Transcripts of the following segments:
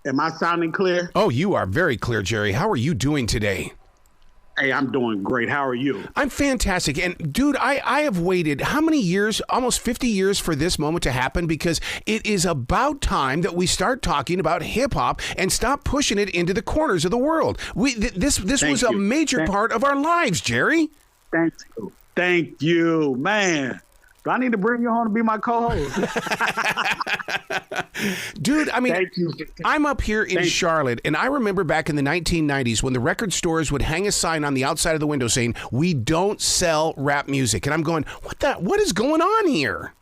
Am I sounding clear? Oh, you are very clear, Jerry. How are you doing today? Hey, I'm doing great. How are you? I'm fantastic. And dude, I have waited how many years, almost 50 years for this moment to happen, because it is about time that we start talking about hip hop and stop pushing it into the corners of the world. This was a major part of our lives, Jerry. Thank you, man. Do I need to bring you home to be my co-host? Dude, I mean, Thank you. I'm up here in Charlotte, and I remember back in the 1990s when the record stores would hang a sign on the outside of the window saying, "We don't sell rap music." And I'm going, what is going on here?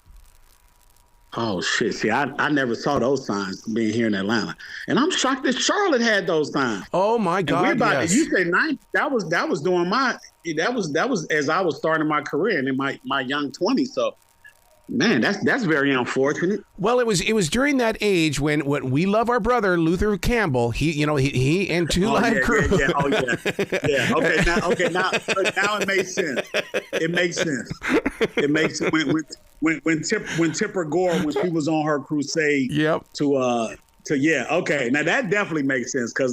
Oh, shit. See, I never saw those signs being here in Atlanta. And I'm shocked that Charlotte had those signs. Oh, my God, yes. You say 90, that was during that was as I was starting my career and in my young 20s. So, man, that's very unfortunate. Well, it was during that age when we love our brother Luther Campbell. He and Two Live Crew. Yeah. Okay, now it makes sense. It makes sense. It makes when Tipper Gore, when she was on her crusade. Yep. Okay. Now that definitely makes sense, because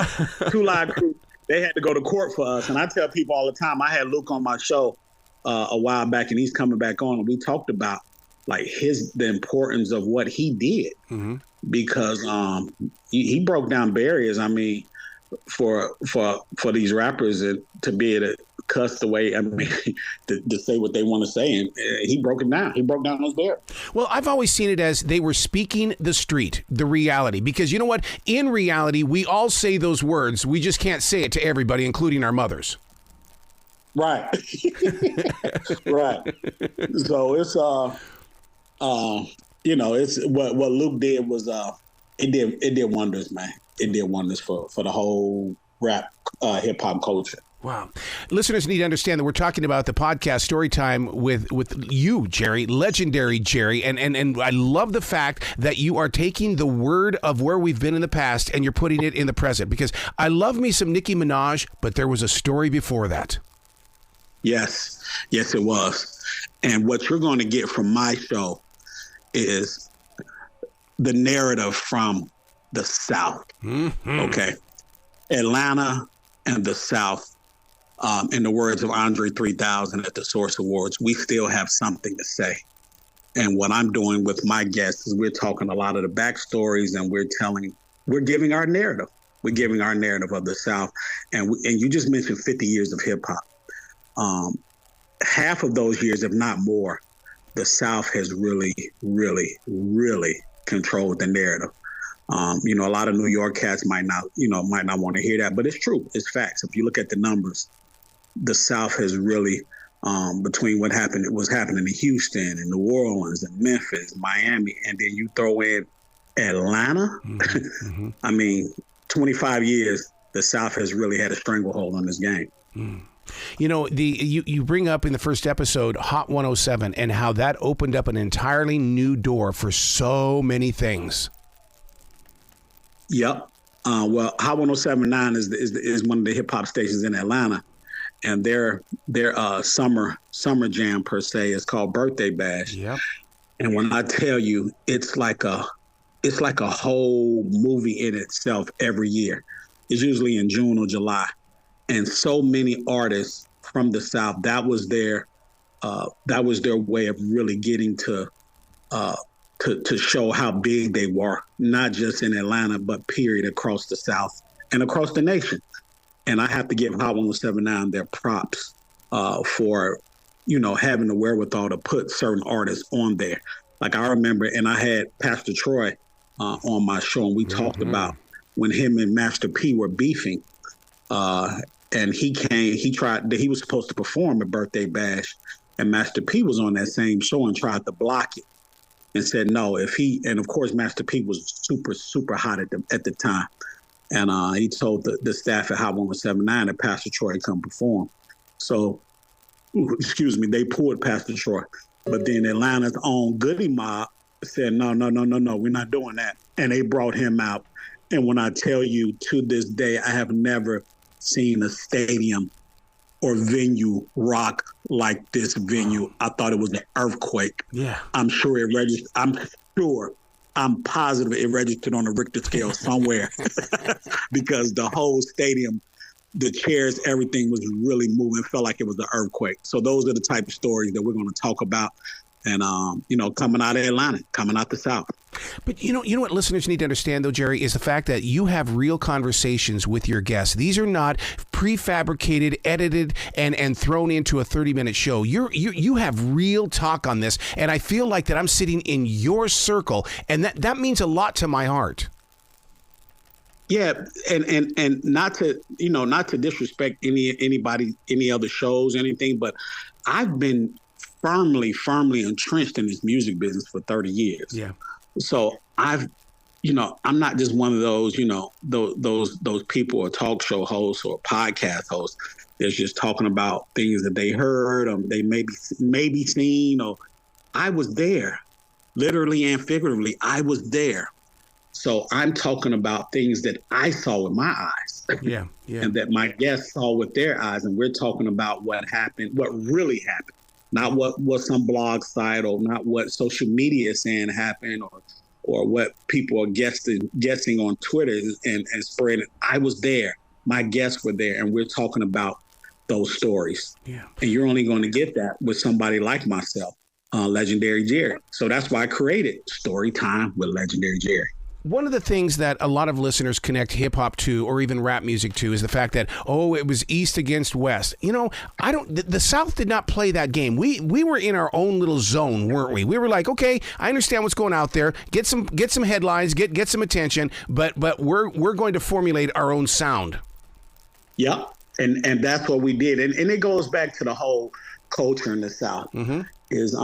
Two Live Crew, they had to go to court for us. And I tell people all the time, I had Luke on my show a while back, and he's coming back on, and we talked about like the importance of what he did, because he broke down barriers. I mean, for these rappers to be able to cuss the way, I mean, to say what they want to say, and he broke it down. He broke down those barriers. Well, I've always seen it as they were speaking the street, the reality, because you know what? In reality, we all say those words. We just can't say it to everybody, including our mothers. Right. Right. So it's it's what Luke did was it did wonders, man. It did wonders for the whole rap hip hop culture. Wow. Listeners need to understand that we're talking about the podcast Storytime with you, Jerry, legendary Jerry. And I love the fact that you are taking the word of where we've been in the past and you're putting it in the present, because I love me some Nicki Minaj, but there was a story before that. Yes, it was. And what you're going to get from my show is the narrative from the South. Mm-hmm. Okay. Atlanta and the South. In the words of Andre 3000 at the Source Awards, we still have something to say. And what I'm doing with my guests is we're talking a lot of the backstories, and we're giving our narrative. We're giving our narrative of the South. And you just mentioned 50 years of hip hop. Half of those years, if not more, the South has really, really, really controlled the narrative. A lot of New York cats might not want to hear that, but it's true. It's facts. If you look at the numbers, the South has really, between what was happening in Houston and New Orleans and Memphis, Miami, and then you throw in Atlanta. Mm-hmm. I mean, 25 years, the South has really had a stranglehold on this game. Mm. You know, you bring up in the first episode Hot 107 and how that opened up an entirely new door for so many things. Yep. Well, Hot 107.9 is one of the hip hop stations in Atlanta, and their summer jam per se is called Birthday Bash. Yep. And when I tell you, it's like a whole movie in itself every year. It's usually in June or July, and so many artists from the South, that was their way of really getting to show how big they were, not just in Atlanta, but period across the South and across the nation. And I have to give Hot 107.9 their props for, having the wherewithal to put certain artists on there. Like I remember, and I had Pastor Troy on my show, and we talked about when him and Master P were beefing. And he was supposed to perform at Birthday Bash, and Master P was on that same show and tried to block it. And said no, and of course Master P was super, super hot at the time. And he told the staff at Hot 107.9 that Pastor Troy come perform. So, they pulled Pastor Troy. But then Atlanta's own Goody Mob said, no, we're not doing that. And they brought him out. And when I tell you, to this day, I have never seen a stadium or venue rock like this venue. I thought it was an earthquake. Yeah. I'm sure it registered. I'm sure I'm positive it registered on the Richter scale somewhere because the whole stadium, the chairs, everything was really moving. It felt like it was an earthquake. So those are the type of stories that we're going to talk about. And, coming out of Atlanta, coming out the South. But you know what listeners need to understand, though, Jerry, is the fact that you have real conversations with your guests. These are not prefabricated, edited, and thrown into a 30-minute show. You have real talk on this, and I feel like that I'm sitting in your circle, and that means a lot to my heart. Yeah, and not to disrespect anybody, any other shows, anything, but I've been firmly entrenched in this music business for 30 years. Yeah. So I'm not just one of those, those people or talk show hosts or podcast hosts that's just talking about things that they heard or they maybe seen. Or I was there, literally and figuratively. I was there. So I'm talking about things that I saw with my eyes. Yeah. And that my guests saw with their eyes. And we're talking about what happened, what really happened. Not what some blog site or not what social media is saying happened or what people are guessing on Twitter and spreading. I was there. My guests were there. And we're talking about those stories. Yeah. And you're only going to get that with somebody like myself, Legendary Jerry. So that's why I created Storytime with Legendary Jerry. One of the things that a lot of listeners connect hip-hop to or even rap music to is the fact that, it was East against West. The South did not play that game. We were in our own little zone, weren't we? We were like, okay, I understand what's going out there. Get some headlines, get some attention, but we're going to formulate our own sound. Yep. And that's what we did. And it goes back to the whole culture in the South. Mm-hmm. Is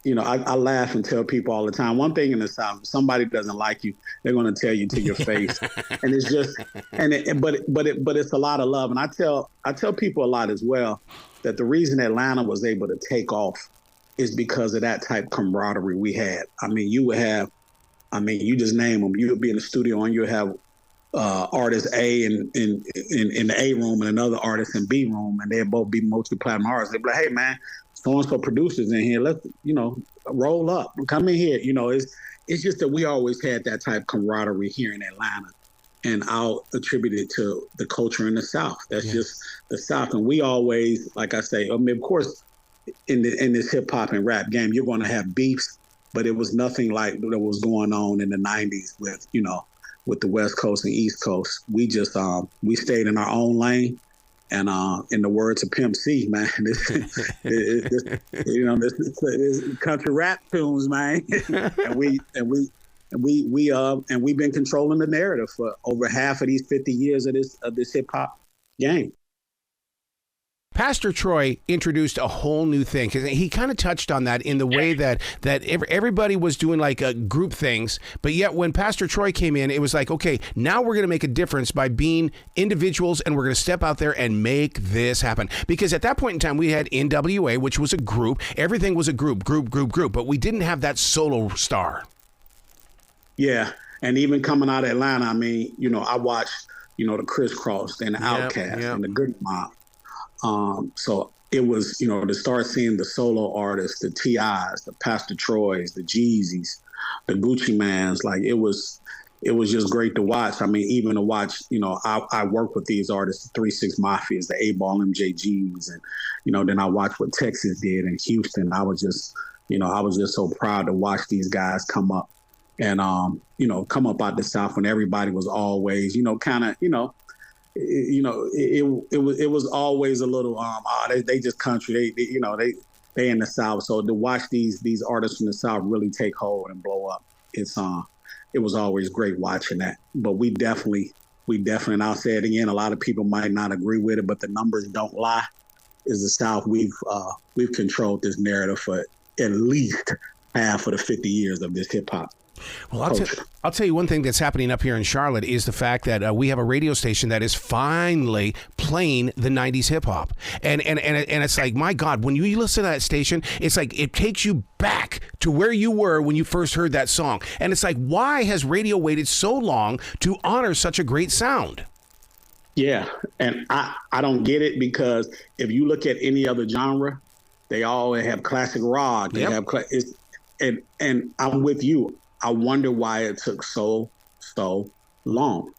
I laugh and tell people all the time, one thing in the South, if somebody doesn't like you, they're going to tell you to your face. And it's just, but it's a lot of love. And I tell people a lot as well that the reason Atlanta was able to take off is because of that type of camaraderie we had. I mean, you just name them. You would be in the studio and you would have artist A in the A room and another artist in B room, and they'd both be multi-platinum artists. They'd be like, hey, man, so-and-so producers in here, let's, roll up, come in here. It's just that we always had that type of camaraderie here in Atlanta. And I'll attribute it to the culture in the South. That's just the South. And we always, like I say, of course, in this hip-hop and rap game, you're going to have beefs, but it was nothing like what was going on in the 90s with the West Coast and East Coast. We just, we stayed in our own lane. And in the words of Pimp C, man, this is country rap tunes, man. and we've been controlling the narrative for over half of these 50 years of this hip hop game. Pastor Troy introduced a whole new thing because he kind of touched on that in the way that everybody was doing like group things. But yet when Pastor Troy came in, it was like, okay, now we're going to make a difference by being individuals and we're going to step out there and make this happen. Because at that point in time, we had NWA, which was a group. Everything was a group. But we didn't have that solo star. Yeah. And even coming out of Atlanta, I mean, I watched, the Crisscross and the Outkast and the Good Mob. So it was, to start seeing the solo artists, the T.I.s, the Pastor Troys, the Jeezys, the Gucci Mans, like it was just great to watch. I mean, even to watch, I work with these artists, the 3-6 Mafias, the A-Ball MJGs, and, then I watched what Texas did in Houston. I was just so proud to watch these guys come up and, come up out the South when everybody was always, it was always a little they just country they in the South, so to watch these artists from the South really take hold and blow up, it was always great watching that. But we definitely, and I'll say it again, a lot of people might not agree with it, but the numbers don't lie, is the South. We've controlled this narrative for at least half of the 50 years of this hip hop. Well, I'll tell you one thing that's happening up here in Charlotte is the fact that we have a radio station that is finally playing the 90s hip hop. And it's like, my God, when you listen to that station, it's like it takes you back to where you were when you first heard that song. And it's like, why has radio waited so long to honor such a great sound? Yeah, and I don't get it, because if you look at any other genre, they all have classic rock. They have and I'm with you. I wonder why it took so long.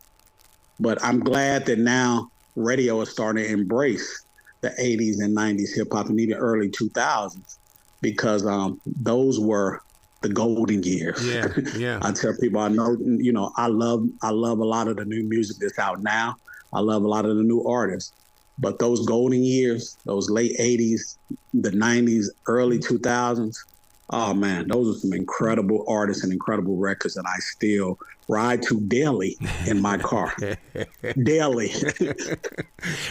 But I'm glad that now radio is starting to embrace the 80s and 90s hip hop and even early 2000s, because those were the golden years. Yeah, yeah. I tell people, I know, I love a lot of the new music that's out now. I love a lot of the new artists. But those golden years, those late 80s, the 90s, early 2000s, oh man, those are some incredible artists and incredible records that I still ride to daily in my car. Daily.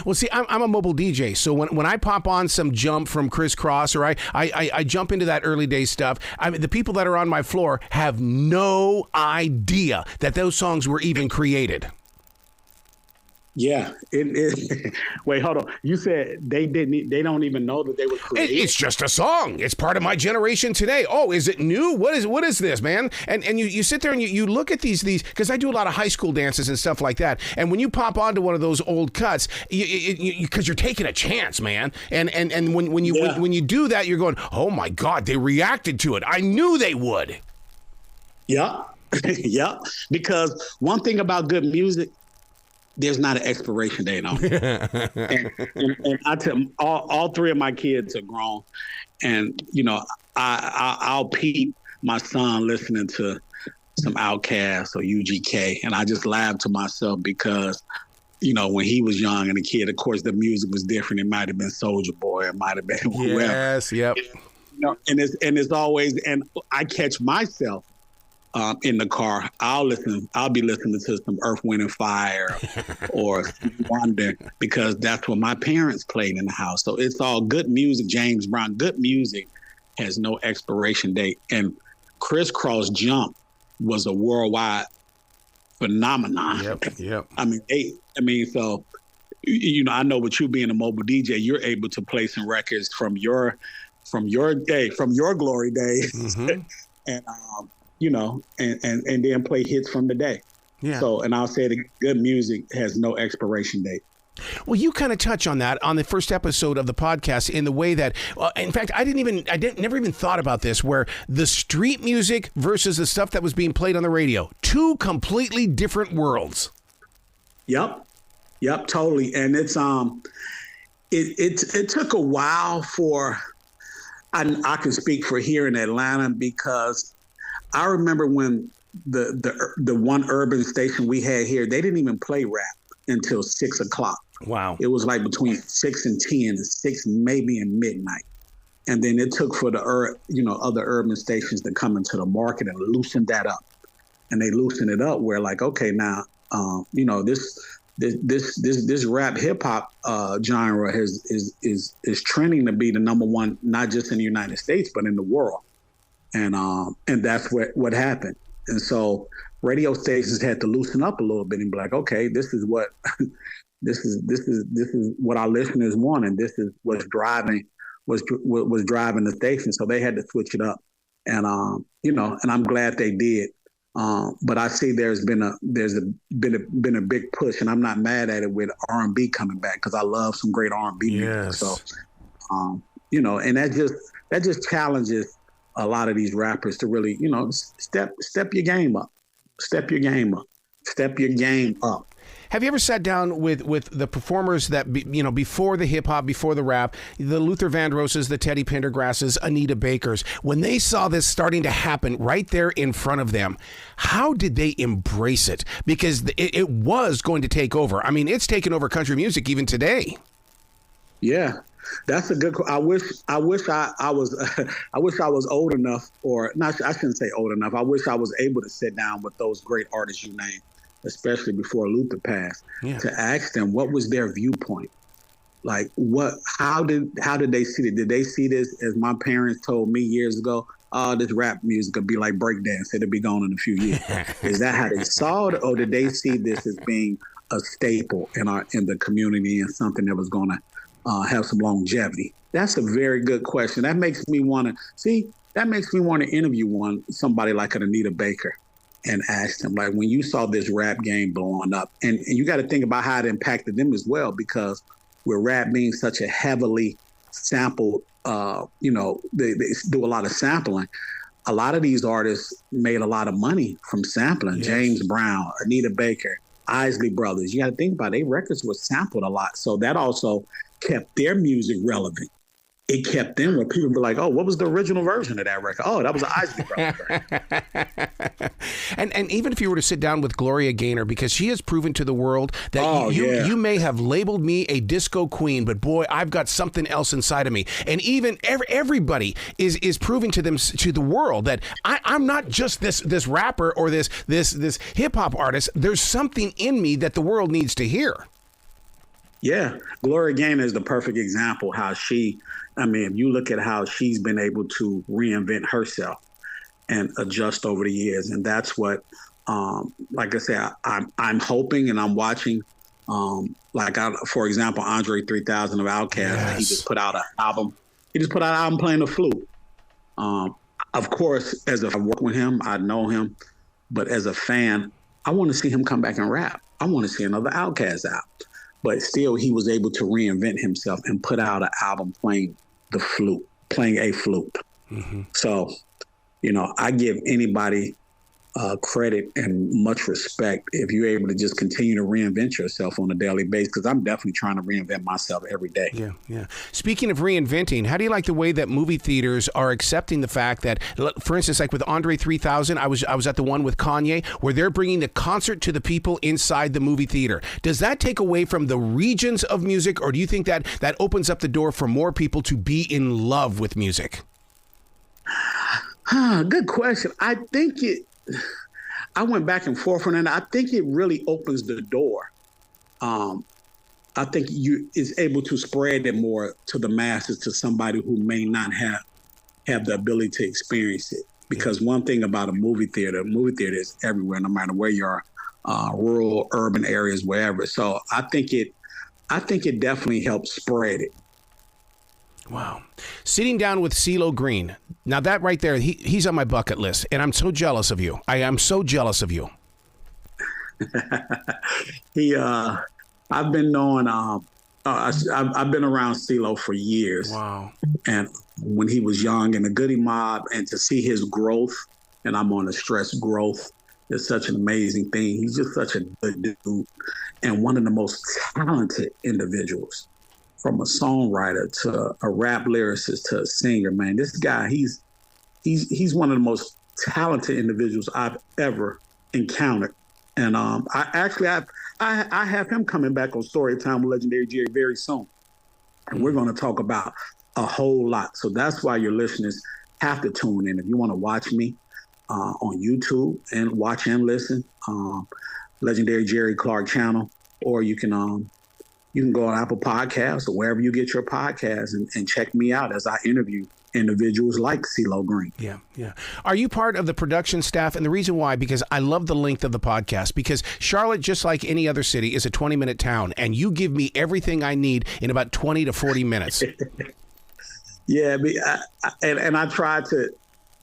Well, see, I'm a mobile DJ, so when I pop on some Jump from Criss Cross, or I jump into that early day stuff, the people that are on my floor have no idea that those songs were even created. Yeah. Wait, hold on. You said they don't even know that they were created? It's just a song. It's part of my generation today. Oh, is it new? What is this, man? And you sit there and you look at these, because I do a lot of high school dances and stuff like that. And when you pop onto one of those old cuts, because you're taking a chance, man. And when you do that, you're going, oh my God, they reacted to it. I knew they would. Yeah. Yeah. Because one thing about good music, there's not an expiration date on it. and I tell them, all three of my kids are grown, and I'll peep my son listening to some Outkast or UGK, and I just laugh to myself because when he was young and a kid, of course the music was different. It might have been Soulja Boy, it might have been whoever. Yes, yep. And it's always, and I catch myself in the car. I'll be listening to some Earth, Wind and Fire or Wonder, because that's what my parents played in the house. So it's all good music. James Brown, good music has no expiration date. And Criss Cross Jump was a worldwide phenomenon. Yep. So I know with you being a mobile DJ, you're able to play some records from your glory days. Mm-hmm. and then play hits from the day. Yeah. So, and I'll say that good music has no expiration date. Well, you kind of touch on that on the first episode of the podcast in the way that, in fact, I never even thought about this, where the street music versus the stuff that was being played on the radio, two completely different worlds. Yep, totally. And it's it took a while for, I can speak for here in Atlanta, because I remember when the one urban station we had here, they didn't even play rap until 6 o'clock. Wow. It was like between 6 and 10, and 6 maybe in midnight. And then it took for the other urban stations to come into the market and loosen that up. And they loosened it up where, like, okay, now this rap hip hop genre is trending to be the number one, not just in the United States but in the world. And that's what happened. And so radio stations had to loosen up a little bit and be like, okay, this is what what our listeners want, and this is what's driving the station. So they had to switch it up, and and I'm glad they did. But I see there's been a big push, and I'm not mad at it, with R&B coming back, because I love some great R&B music. So and that just challenges a lot of these rappers to really, step your game up. Step your game up. Have you ever sat down with the performers that, before the hip hop, before the rap, the Luther Vandrosses, the Teddy Pendergrasses, Anita Bakers, when they saw this starting to happen right there in front of them, how did they embrace it? Because it was going to take over. I mean, it's taken over country music even today. Yeah. That's a good. I wish I was old enough, or not. I shouldn't say old enough. I wish I was able to sit down with those great artists you named, especially before Luther passed, to ask them what was their viewpoint. Like, how did they see it? Did they see this as my parents told me years ago? Oh, this rap music would be like breakdance. It'll be gone in a few years. Is that how they saw it, or did they see this as being a staple in the community and something that was going to have some longevity? That's a very good question. That makes me want to interview somebody like an Anita Baker and ask them, like, when you saw this rap game blowing up, and you got to think about how it impacted them as well, because with rap being such a heavily sampled, they do a lot of sampling. a lot of these artists made a lot of money from sampling. Yes. James Brown, Anita Baker, Isley Brothers. You got to think about it. Their records were sampled a lot. So that also kept their music relevant. It kept them where people were like, oh, what was the original version of that record? Oh, that was an Isley Brothers. And even if you were to sit down with Gloria Gaynor, because she has proven to the world that you may have labeled me a disco queen, but boy, I've got something else inside of me. And even everybody is proving to the world that I'm not just this rapper or this hip hop artist. There's something in me that the world needs to hear. Yeah, Gloria Gaynor is the perfect example how if you look at how she's been able to reinvent herself and adjust over the years. And that's what, like I said, I'm hoping and I'm watching, for example, Andre 3000 of Outkast, yes. He just put out an album. He just put out an album playing the flute. Of course, I work with him, I know him, but as a fan, I want to see him come back and rap. I want to see another Outkast out. But still, he was able to reinvent himself and put out an album playing a flute. Mm-hmm. So, I give anybody credit and much respect if you're able to just continue to reinvent yourself on a daily basis, because I'm definitely trying to reinvent myself every day. Yeah. Speaking of reinventing, how do you like the way that movie theaters are accepting the fact that, for instance, like with Andre 3000, I was at the one with Kanye, where they're bringing the concert to the people inside the movie theater. Does that take away from the regions of music, or do you think that opens up the door for more people to be in love with music? Good question. I went back and forth on that. I think it really opens the door. I think is able to spread it more to the masses, to somebody who may not have the ability to experience it. Because one thing about a movie theater is everywhere, no matter where you are, rural, urban areas, wherever. So I think it definitely helps spread it. Wow. Sitting down with CeeLo Green. Now that right there, he's on my bucket list, and I'm so jealous of you. I am so jealous of you. I've been knowing, I've been around CeeLo for years. Wow. And when he was young in the Goody Mob, and to see his growth, and I'm on the stress growth, is such an amazing thing. He's just such a good dude and one of the most talented individuals. From a songwriter to a rap lyricist to a singer, man, this guy, he's one of the most talented individuals I've ever encountered. And I have him coming back on Storytime with Legendary Jerry very soon. And we're going to talk about a whole lot. So that's why your listeners have to tune in. If you want to watch me on YouTube and watch and listen, Legendary Jerry Clark channel, or you can go on Apple Podcasts or wherever you get your podcasts and check me out as I interview individuals like CeeLo Green. Yeah. Are you part of the production staff? And the reason why, because I love the length of the podcast, because Charlotte, just like any other city, is a 20-minute town, and you give me everything I need in about 20 to 40 minutes. Yeah, and I try to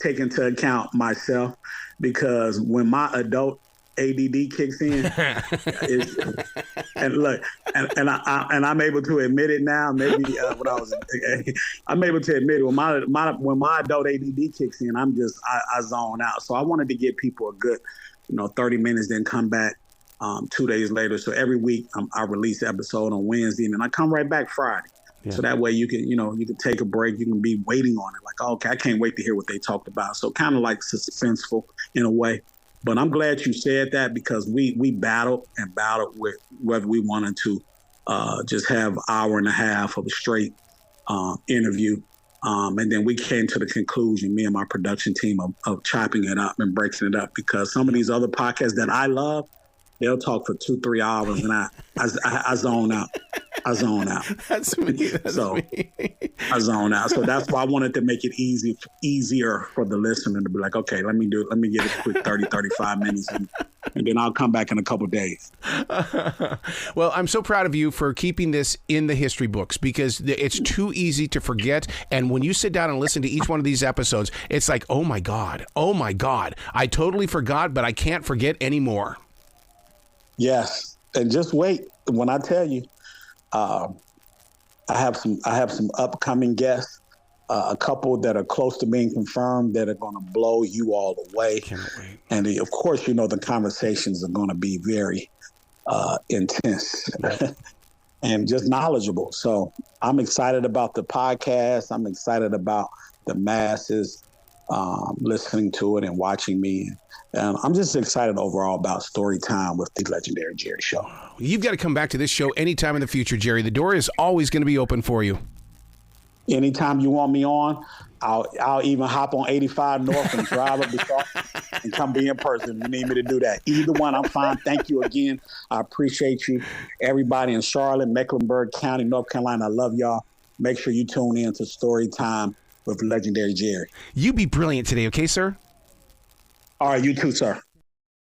take into account myself, because when my adult ADD kicks in, and look, and I'm able to admit it now. Maybe I'm able to admit it when my adult ADD kicks in. I zone out. So I wanted to give people a good, 30 minutes, then come back 2 days later. So every week I release an episode on Wednesday, and then I come right back Friday. Yeah. So that way you can take a break. You can be waiting on it. Like, okay, I can't wait to hear what they talked about. So kind of like suspenseful in a way. But I'm glad you said that, because we battled with whether we wanted to just have an hour and a half of a straight interview. And then we came to the conclusion, me and my production team, of chopping it up and breaking it up, because some of these other podcasts that I love, they'll talk for 2-3 hours, and I zone out. That's me. I zone out. So that's why I wanted to make it easier for the listener to be like, okay, let me get a quick 30, 35 minutes, and then I'll come back in a couple of days. Well, I'm so proud of you for keeping this in the history books, because it's too easy to forget. And when you sit down and listen to each one of these episodes, it's like, oh my God, I totally forgot, but I can't forget anymore. Yes. And just wait. When I tell you, I have some upcoming guests a couple that are close to being confirmed that are going to blow you all away. Can't wait. And of course, the conversations are going to be very intense and just knowledgeable. So I'm excited about the podcast. I'm excited about the masses listening to it and watching me. And I'm just excited overall about Storytime with the Legendary Jerry Show. You've got to come back to this show anytime in the future, Jerry. The door is always going to be open for you. Anytime you want me on, I'll even hop on 85 North and drive up the Charlotte and come be in person if you need me to do that. Either one, I'm fine. Thank you again. I appreciate you. Everybody in Charlotte, Mecklenburg County, North Carolina, I love y'all. Make sure you tune in to Storytime with Legendary Jerry. You be brilliant today, okay, sir? All right, you too, sir.